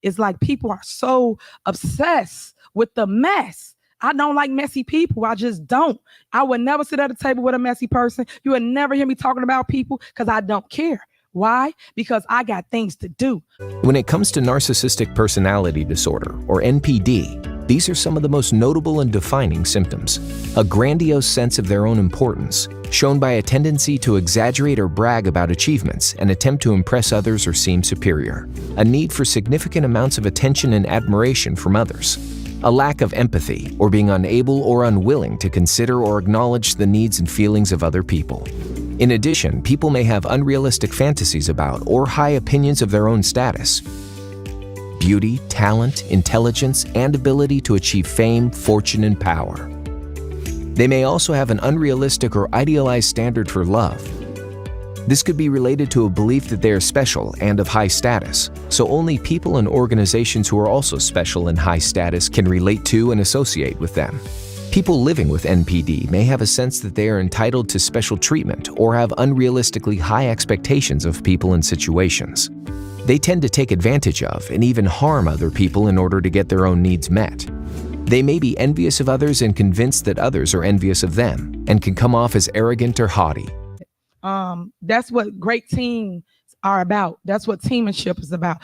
It's like people are so obsessed with the mess. I don't like messy people. I just don't. I would never sit at a table with a messy person. You would never hear me talking about people because I don't care. Why? Because I got things to do. When it comes to narcissistic personality disorder, or NPD, these are some of the most notable and defining symptoms. A grandiose sense of their own importance, shown by a tendency to exaggerate or brag about achievements and attempt to impress others or seem superior. A need for significant amounts of attention and admiration from others. A lack of empathy, or being unable or unwilling to consider or acknowledge the needs and feelings of other people. In addition, people may have unrealistic fantasies about or high opinions of their own status. Beauty, talent, intelligence, and ability to achieve fame, fortune, and power. They may also have an unrealistic or idealized standard for love. This could be related to a belief that they are special and of high status, so only people and organizations who are also special and high status can relate to and associate with them. People living with NPD may have a sense that they are entitled to special treatment or have unrealistically high expectations of people and situations. They tend to take advantage of and even harm other people in order to get their own needs met. They may be envious of others and convinced that others are envious of them, and can come off as arrogant or haughty. That's what great teams are about. That's what teammanship is about.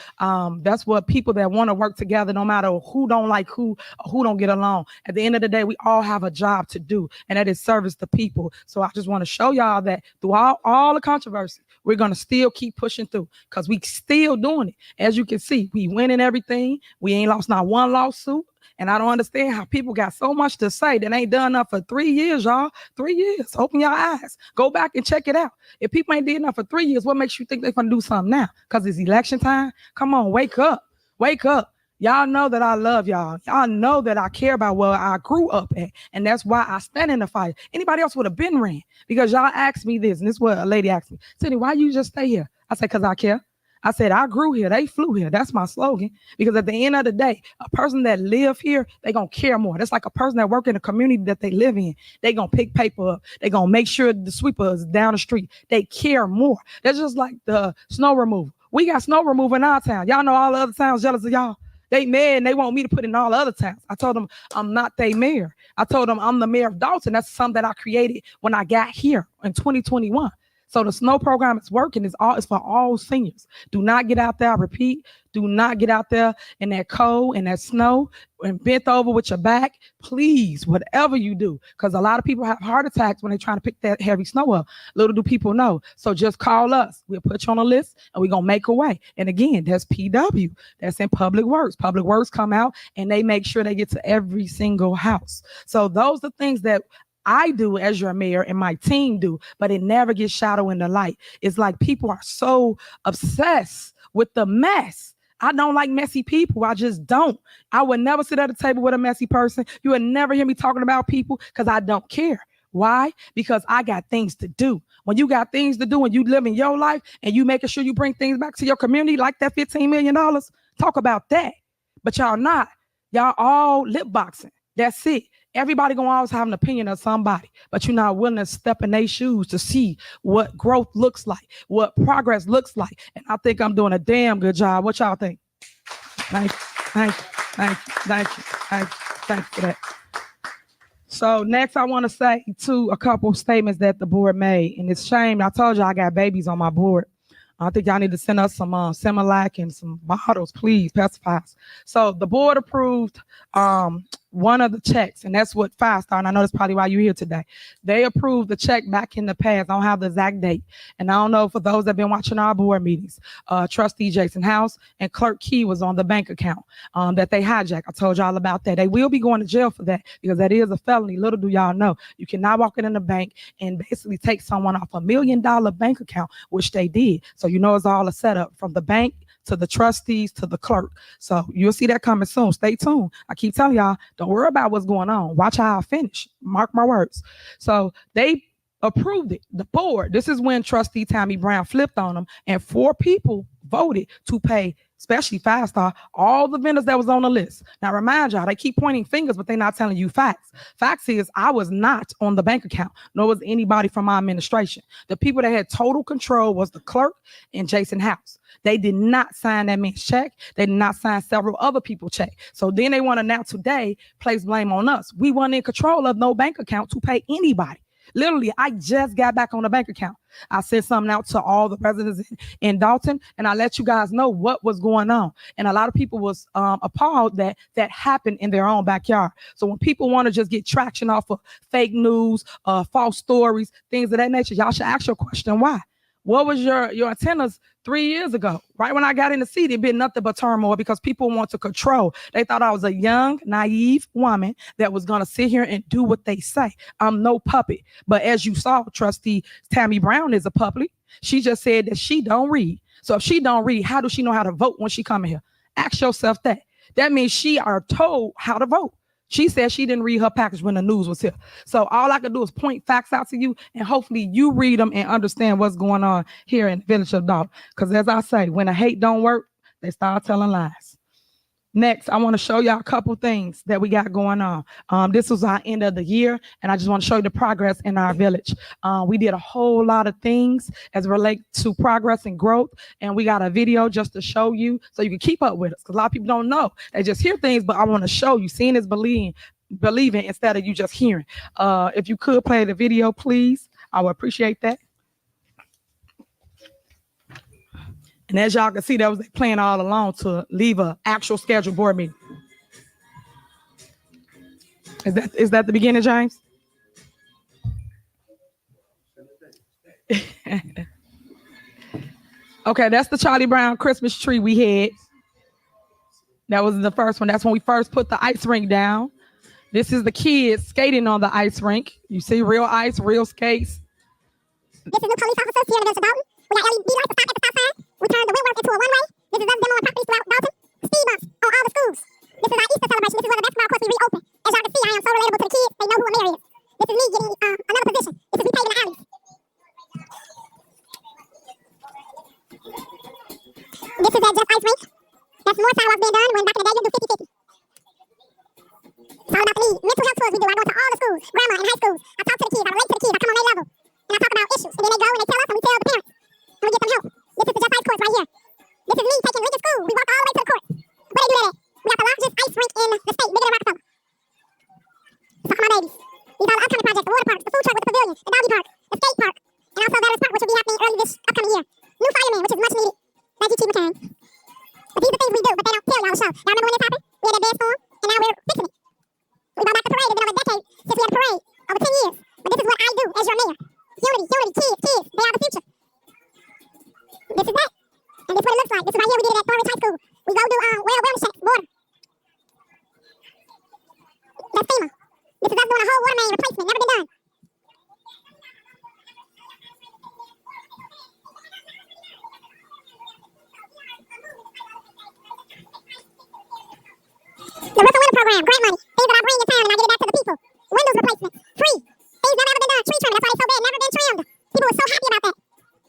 That's what people that want to work together, no matter who don't like who don't get along. At the end of the day, we all have a job to do, and that is service the people. So I just want to show y'all that through all the controversy, we're going to still keep pushing through, because we still doing it. As you can see, we winning everything. We ain't lost not one lawsuit. And I don't understand how people got so much to say that ain't done enough for 3 years, y'all. 3 years. Open your eyes. Go back and check it out. If people ain't did enough for 3 years, what makes you think they're going to do something now? Because it's election time? Come on, wake up. Wake up. Y'all know that I love y'all. Y'all know that I care about where I grew up at. And that's why I stand in the fight. Anybody else would have been ran. Because y'all asked me this, and this is what a lady asked me. Cindy, why you just stay here? I said, because I care. I said, I grew here. They flew here. That's my slogan. Because at the end of the day, a person that live here, they going to care more. That's like a person that work in the community that they live in. They going to pick paper up. They going to make sure the sweeper is down the street. They care more. That's just like the snow removal. We got snow removal in our town. Y'all know all the other towns jealous of y'all. They mad and they want me to put in all the other towns. I told them I'm not their mayor. I told them I'm the mayor of Dalton. That's something that I created when I got here in 2021. So the snow program is working. It's for all seniors. Do not get out there. I repeat, do not get out there in that cold and that snow and bent over with your back. Please, whatever you do, because a lot of people have heart attacks when they're trying to pick that heavy snow up. Little do people know. So just call us. We'll put you on a list and we're going to make a way. And again, that's PW. That's in Public Works. Public Works come out and they make sure they get to every single house. So those are things that I do as your mayor and my team do, but it never gets shadowed in the light. It's like people are so obsessed with the mess. I don't like messy people. I just don't. I would never sit at a table with a messy person. You would never hear me talking about people because I don't care. Why? Because I got things to do. When you got things to do and you live in your life and you making sure you bring things back to your community like that $15 million, talk about that. But y'all not. Y'all all lip boxing. That's it. Everybody gonna always have an opinion of somebody, but you're not willing to step in their shoes to see what growth looks like, what progress looks like. And I think I'm doing a damn good job. What y'all think? Thank you, thank you, thank you, thank you, thank you, thank you for that. So next I want to say a couple of statements that the board made. And it's a shame, I told you I got babies on my board. I think y'all need to send us some Similac and some bottles, please, pacifiers. So the board approved one of the checks, and that's what 5-star, and I know that's probably why you're here today. They approved the check back in the past. I don't have the exact date. And I don't know, for those that have been watching our board meetings, Trustee Jason House and Clerk Key was on the bank account that they hijacked. I told y'all about that. They will be going to jail for that because that is a felony. Little do y'all know. You cannot walk in the bank and basically take someone off $1 million bank account, which they did. So you know it's all a setup from the bank to the trustees to the clerk. So you'll see that coming soon. Stay tuned. I keep telling y'all, don't worry about what's going on. Watch how I finish. Mark my words. So they approved it. The board, this is when Trustee Tammy Brown flipped on them, and 4 people voted to pay, especially 5-star, all the vendors that was on the list. Now remind y'all, they keep pointing fingers, but they're not telling you facts. Facts is I was not on the bank account, nor was anybody from my administration. The people that had total control was the clerk and Jason House. They did not sign that man's check. They did not sign several other people's check. So then they want to now today place blame on us. We weren't in control of no bank account to pay anybody. Literally, I just got back on the bank account. I sent something out to all the residents in Dalton, and I let you guys know what was going on. And a lot of people was appalled that that happened in their own backyard. So when people want to just get traction off of fake news, false stories, things of that nature, y'all should ask your question, why? What was your antennas 3 years ago? Right when I got in the seat, it been nothing but turmoil because people want to control. They thought I was a young, naive woman that was going to sit here and do what they say. I'm no puppet. But as you saw, Trustee Tammy Brown is a puppet. She just said that she don't read. So if she don't read, how does she know how to vote when she come in here? Ask yourself that. That means she are told how to vote. She said she didn't read her package when the news was here. So all I could do is point facts out to you, and hopefully you read them and understand what's going on here in the village of Dalton. Because as I say, when the hate don't work, they start telling lies. Next, I want to show y'all a couple things that we got going on. This was our end of the year, and I just want to show you the progress in our village. We did a whole lot of things as it relates to progress and growth, and we got a video just to show you so you can keep up with us, because a lot of people don't know. They just hear things, but I want to show you. Seeing is believing instead of you just hearing. If you could play the video, please, I would appreciate that. And as y'all can see, that was their plan all along to leave an actual scheduled board meeting. Is that the beginning, James? Okay, that's the Charlie Brown Christmas tree we had. That was the first one. That's when we first put the ice rink down. This is the kids skating on the ice rink. You see real ice, real skates. This is new police officers here in the village of Dalton. We got LED lights to stop at the stop sign. We turned the Wentworth into a one-way. This is us demoing properties throughout Dalton. Speed bumps on all the schools. This is our Easter celebration. This is where the basketball courts we reopened. As y'all can see, I am so relatable to the kids. They know who Amir is. This is me getting another position. This is me paving the alleys. This is that Just Ice rink. That's more sidewalks being done when back in the day you do 50-50. It's all about the need. Mental health tours we do. I go to all the schools, grammar and high schools. I talk to the kids. I relate to the kids. I come on their level. And I talk about issues. And then they go and they tell us and we tell the parents. And we get them help. This is the Just Ice course right here. This is me taking Lincoln School. We walk all the way to the court. Where they do that at? We got the largest ice rink in the state, bigger than Rockefeller. So come on, babies. These are all the upcoming projects. The water parks, the food truck with the pavilion, the doggy park, the skate park, and also Veterans Park, which will be happening early this upcoming year. New fireman, which is much needed. Thank you, Chief McCann. But these are things we do, but they don't tell y'all the show. Y'all remember when this happened? We had that bad storm, and now we're fixing it. We brought back the parade. It's been over a decade since we had a parade. Over 10 years. But this is what I do as your mayor. Unity, kids. They are the future. This is that. And this is what it looks like. This is right here. We did it at Thornridge High School. We go do wellness checks, water. That's FEMA. This is us doing a whole water main replacement. Never been done. The Roof and Window Program, grant money. Things that I bring in town and I give it back to the people. Windows replacement, free. Things never ever been done. Tree trimming, that's why they so bad, never been trimmed. People were so happy about that.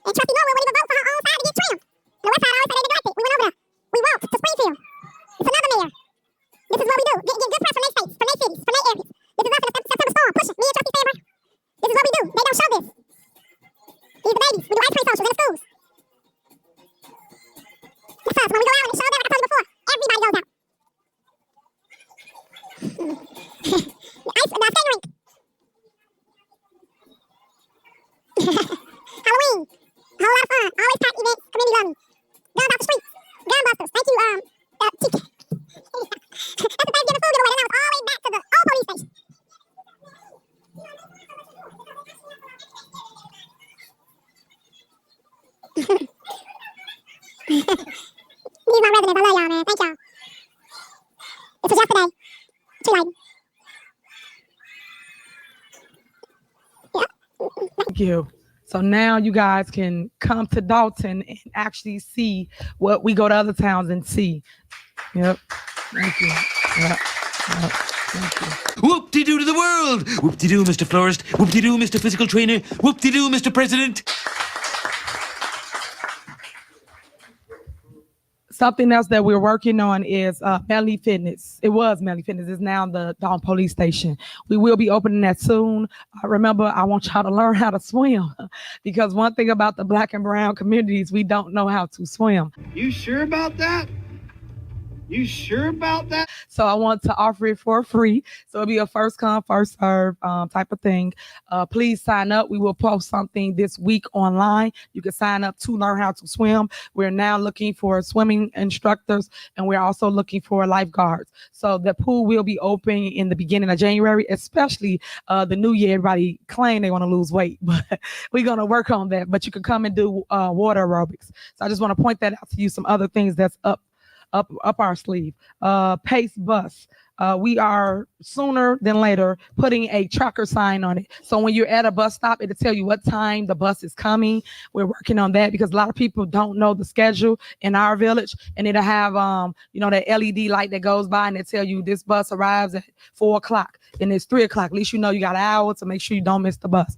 And Trustee Norwood wouldn't even vote for her own side to get trimmed. The West Side always said they neglected. We went over there. We walked to Springfield. It's another mayor. This is what we do. Get good press from their states, from their cities, from their areas. This is us in the September storm, pushing. Me and Trustee Sam Brown. This is what we do. They don't show this. These are the babies. We do ice cream socials in the schools. That's us. When we go out and show them, like I told you before, everybody goes out. The skating rink. Halloween. A whole lot of fun. Always packed events. Community loving. Gun about the streets. Gunbusters. Thank you, TK. That's the Thanksgiving food giveaway. Then I was all the way back to the old police station. These are my residents. I love y'all, man. Thank y'all. This was yesterday. Too late. Thank you. So now you guys can come to Dalton and actually see what we go to other towns and see. Yep. Thank you. Yep. Thank you. Whoop-de-doo to the world! Whoop-de-doo, Mr. Florist. Whoop-de-doo, Mr. Physical Trainer. Whoop-de-doo, Mr. President. Something else that we're working on is Melanie Fitness. It was Melanie Fitness. It's now the Dalton Police Station. We will be opening that soon. Remember, I want y'all to learn how to swim because one thing about the Black and brown communities, we don't know how to swim. You sure about that? You sure about that? So I want to offer it for free. So it'll be a first come, first serve type of thing. Please sign up. We will post something this week online. You can sign up to learn how to swim. We're now looking for swimming instructors, and we're also looking for lifeguards. So the pool will be open in the beginning of January, especially the new year. Everybody claim they want to lose weight, but we're going to work on that. But you can come and do water aerobics. So I just want to point that out to you. Some other things that's up our sleeve. Pace bus. We are sooner than later putting a tracker sign on it. So when you're at a bus stop, it'll tell you what time the bus is coming. We're working on that because a lot of people don't know the schedule in our village, and it'll have that LED light that goes by and it tell you this bus arrives at 4 o'clock and it's 3 o'clock. At least you know you got an hour to make sure you don't miss the bus.